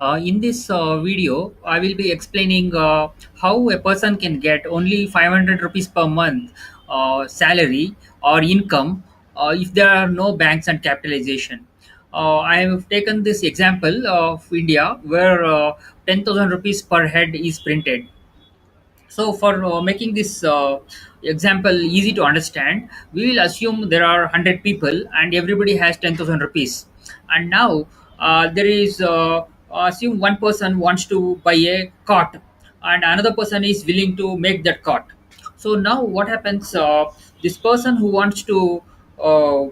In this video, I will be explaining how a person can get only 500 rupees per month salary or income if there are no banks and capitalization. I have taken this example of India where 10,000 rupees per head is printed. So, for making this example easy to understand, we will assume there are 100 people and everybody has 10,000 rupees. And now there is, assume one person wants to buy a cot and another person is willing to make that cot. So, now what happens? This person who wants to uh,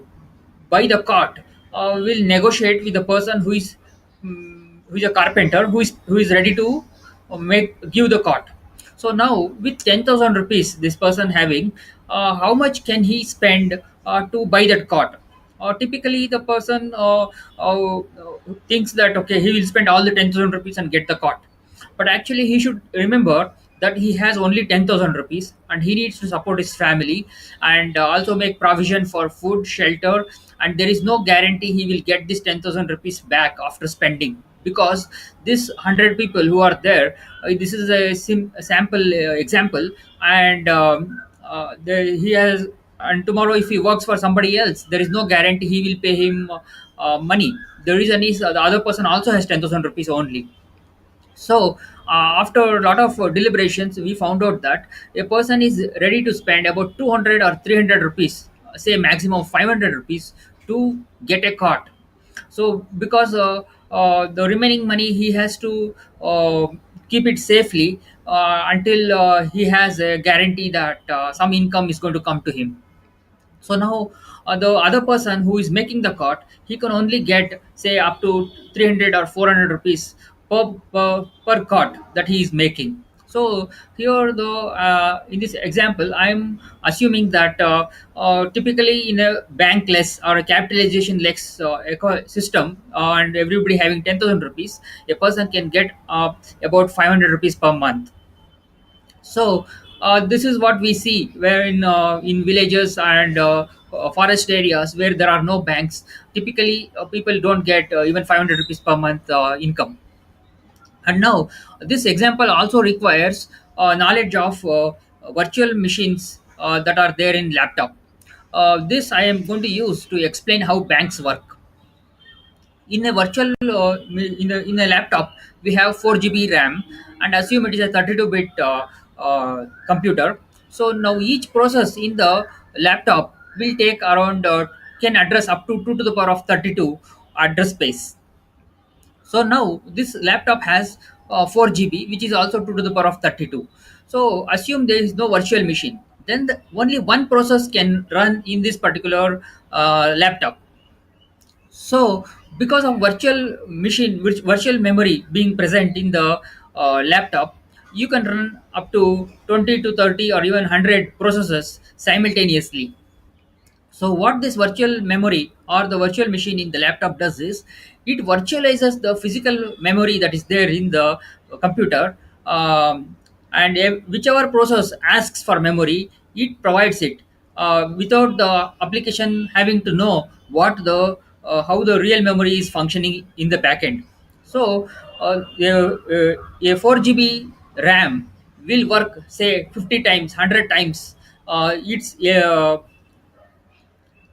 buy the cart will negotiate with the person who is a carpenter who is ready to make give the cart. So now with 10,000 rupees this person having, how much can he spend to buy that cart? Typically the person thinks that okay, he will spend all the 10,000 rupees and get the cart, but actually he should remember that he has only 10,000 rupees and he needs to support his family and also make provision for food, shelter, and there is no guarantee he will get this 10,000 rupees back after spending, because this 100 people who are there, this is a sample example, and he has, and tomorrow if he works for somebody else there is no guarantee he will pay him money. The reason is the other person also has 10,000 rupees only. So, after a lot of deliberations, we found out that a person is ready to spend about 200 or 300 rupees, say maximum 500 rupees, to get a cart. So, because the remaining money he has to keep it safely until he has a guarantee that some income is going to come to him. So now the other person who is making the cart, he can only get say up to 300 or 400 rupees per cart that he is making. So here the in this example I'm assuming that typically in a bankless or a capitalization less system, and everybody having 10,000 rupees, a person can get about 500 rupees per month. So this is what we see where in villages and forest areas where there are no banks. Typically, people don't get even 500 rupees per month income. And now this example also requires knowledge of virtual machines that are there in laptop. This I am going to use to explain how banks work. In a virtual in a laptop we have 4 GB RAM, and assume it is a 32-bit computer. So now each process in the laptop will take around can address up to 2 to the power of 32 address space. So now this laptop has 4 GB, which is also 2 to the power of 32. So assume there is no virtual machine, then only one process can run in this particular laptop. So, because of virtual machine, which virtual memory being present in the laptop, you can run up to 20 to 30 or even 100 processes simultaneously. So, what this virtual memory or the virtual machine in the laptop does is it virtualizes the physical memory that is there in the computer, and whichever process asks for memory, it provides it without the application having to know what the how the real memory is functioning in the backend. So, a 4 GB RAM will work say 50 times, 100 times. It's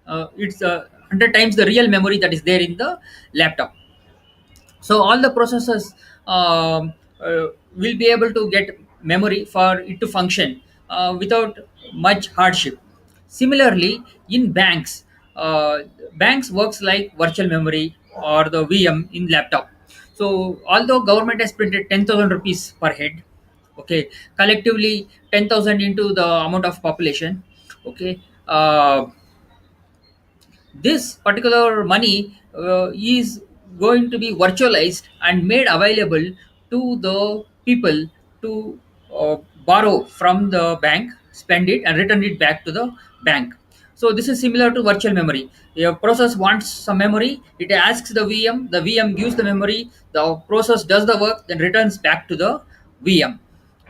100 times the real memory that is there in the laptop. So all the processors will be able to get memory for it to function without much hardship. Similarly, in banks, banks works like virtual memory or the VM in laptop. So although government has printed 10,000 rupees per head, okay, collectively 10,000 into the amount of population, okay, this particular money is going to be virtualized and made available to the people to uh, borrow from the bank, spend it, and return it back to the bank. So this is similar to virtual memory. Your process wants some memory, it asks the VM gives the memory, the process does the work, then returns back to the VM.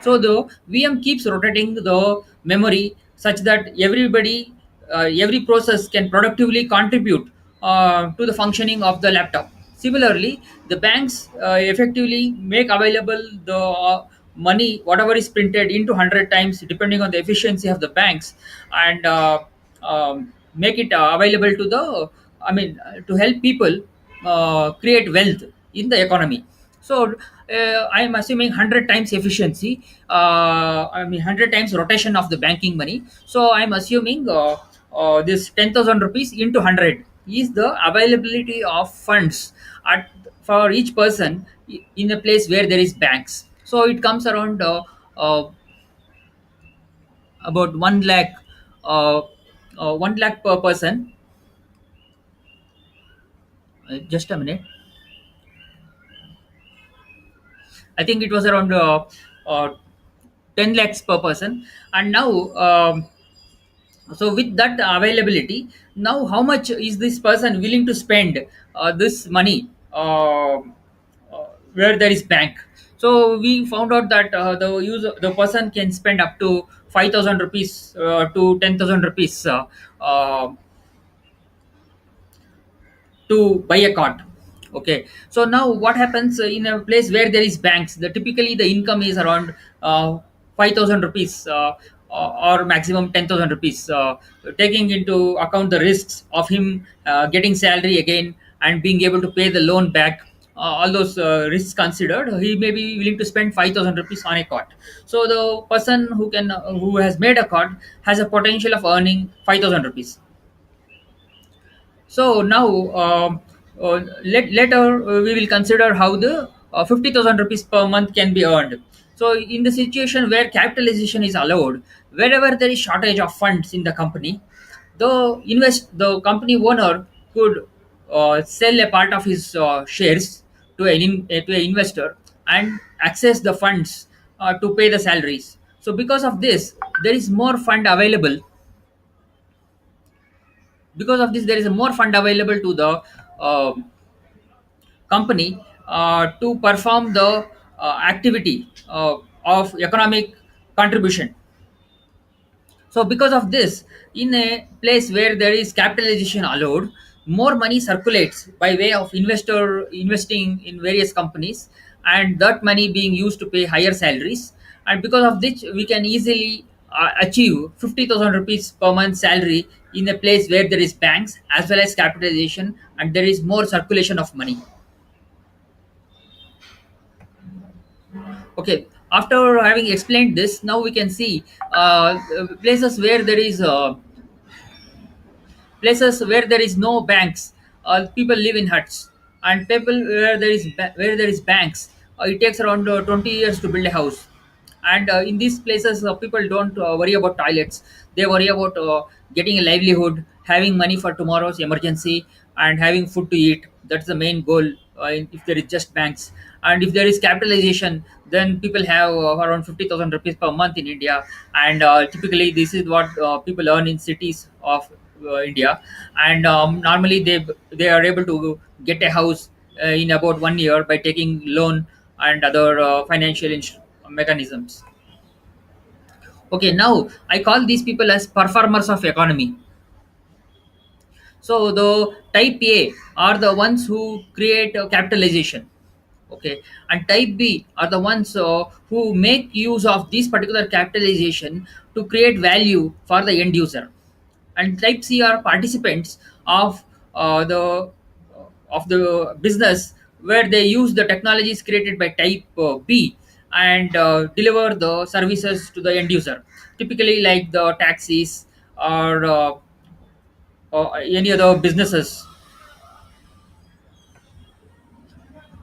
So the VM keeps rotating the memory such that every process can productively contribute to the functioning of the laptop. Similarly, the banks effectively make available the money whatever is printed into 100 times depending on the efficiency of the banks, and make it available to the, I mean, to help people create wealth in the economy. So I am assuming 100 times efficiency, I mean 100 times rotation of the banking money. So I am assuming this 10,000 rupees into 100 is the availability of funds at for each person in a place where there is banks. So it comes around uh, about 1 lakh, uh, 1 lakh per person. Just a minute. I think it was around uh, 10 lakhs per person. And now, so with that availability, now how much is this person willing to spend this money where there is bank? So we found out that the person can spend up to 5,000 rupees to 10,000 rupees uh, to buy a cart. Okay, so now what happens in a place where there is banks, the typically the income is around 5,000 rupees, or maximum 10,000 rupees, taking into account the risks of him getting salary again and being able to pay the loan back. All those risks considered, he may be willing to spend 5,000 rupees on a cart. So the person who has made a cart has a potential of earning 5,000 rupees. So now, later we will consider how the 50,000 rupees per month can be earned. So in the situation where capitalization is allowed, wherever there is shortage of funds in the company, the company owner could sell a part of his shares to an investor and access the funds to pay the salaries. So because of this, there is more fund available. Because of this, there is a more fund available to the uh, company to perform the activity of economic contribution. So because of this, in a place where there is capitalization allowed, more money circulates by way of investor investing in various companies, and that money being used to pay higher salaries. And because of which, we can easily achieve 50,000 rupees per month salary in a place where there is banks as well as capitalization, and there is more circulation of money. Okay, after having explained this, now we can see places where there is places where there is no banks, people live in huts, and people where there is banks, it takes around 20 years to build a house. And in these places, people don't worry about toilets. They worry about getting a livelihood, having money for tomorrow's emergency, and having food to eat. That's the main goal. If there is just banks, and if there is capitalization, then people have around 50,000 rupees per month in India. And typically this is what people earn in cities of India. And normally they are able to get a house in about 1 year by taking loan and other financial mechanisms. Okay, now I call these people as performers of economy. So the type A are the ones who create capitalization. Okay, and type B are the ones who make use of this particular capitalization to create value for the end user. And type C are participants of the business, where they use the technologies created by type B and deliver the services to the end user, typically like the taxis or any other businesses.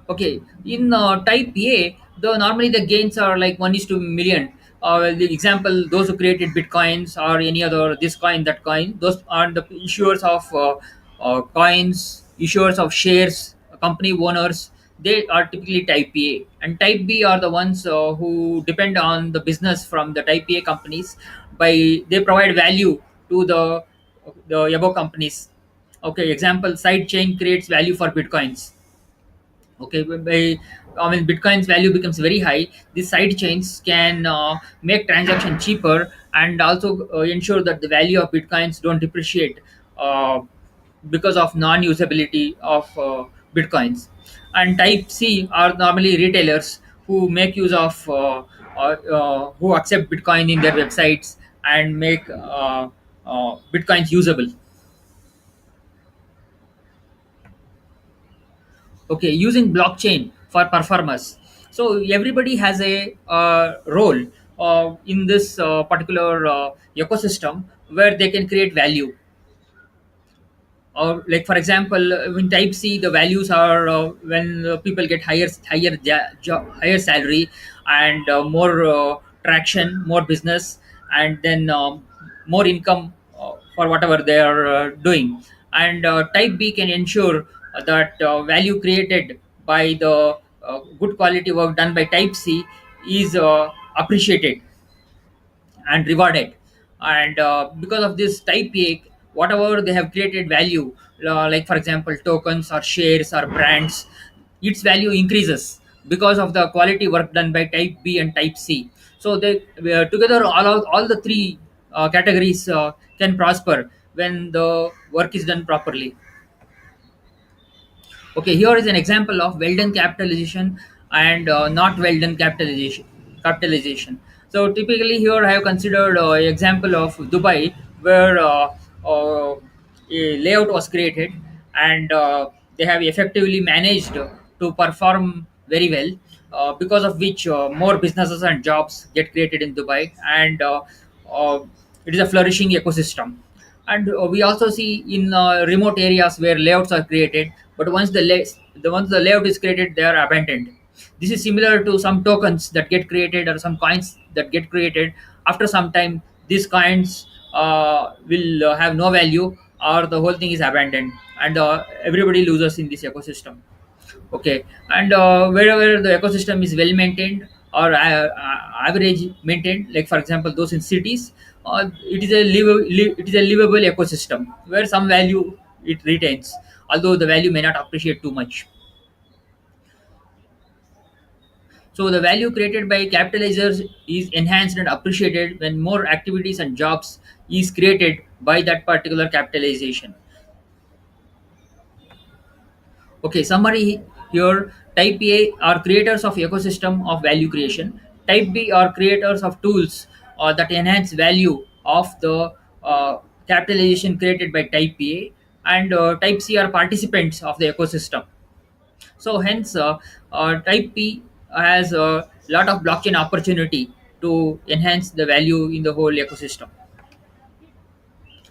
Okay, in type A, the normally the gains are like 1:million. The example, those who created bitcoins or any other this coin that coin, those are the issuers of coins, issuers of shares, company owners. They are typically type A, and type B are the ones who depend on the business from the type A companies. By they provide value to the above companies. Okay, example, side chain creates value for bitcoins. Okay, I mean, bitcoin's value becomes very high. These side chains can make transaction cheaper, and also ensure that the value of bitcoins don't depreciate uh, because of non-usability of bitcoins, and type C are normally retailers who make use of who accept bitcoin in their websites and make bitcoins usable. Okay, using blockchain for performers. So everybody has a role in this particular ecosystem where they can create value. Or like for example, in type C the values are when people get higher salary, and more traction, more business, and then more income for whatever they are doing. And type B can ensure that value created by the good quality work done by type C is appreciated and rewarded. And because of this type A, whatever they have created value, like for example tokens or shares or brands, its value increases because of the quality work done by type B and type C. So they together all the three categories can prosper when the work is done properly. Okay, here is an example of well done capitalization and not well done capitalization. So typically here I have considered example of Dubai, where a layout was created, and they have effectively managed to perform very well, because of which more businesses and jobs get created in Dubai, and uh, it is a flourishing ecosystem. And we also see in remote areas where layouts are created, but once the layout is created, they are abandoned. This is similar to some tokens that get created or some coins that get created. After some time, these coins will have no value, or the whole thing is abandoned, and everybody loses in this ecosystem. Okay, and wherever the ecosystem is well maintained or average maintained, like for example those in cities, it is a livable ecosystem where some value it retains, although the value may not appreciate too much. So the value created by capitalizers is enhanced and appreciated when more activities and jobs is created by that particular capitalization. Okay, summary here. Type A are creators of ecosystem of value creation. Type B are creators of tools that enhance value of the capitalization created by Type A, and Type C are participants of the ecosystem. So hence, Type P has a lot of blockchain opportunity to enhance the value in the whole ecosystem.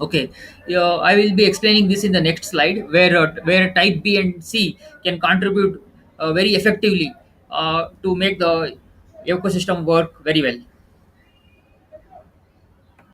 Okay, I will be explaining this in the next slide, where type B and C can contribute very effectively to make the ecosystem work very well.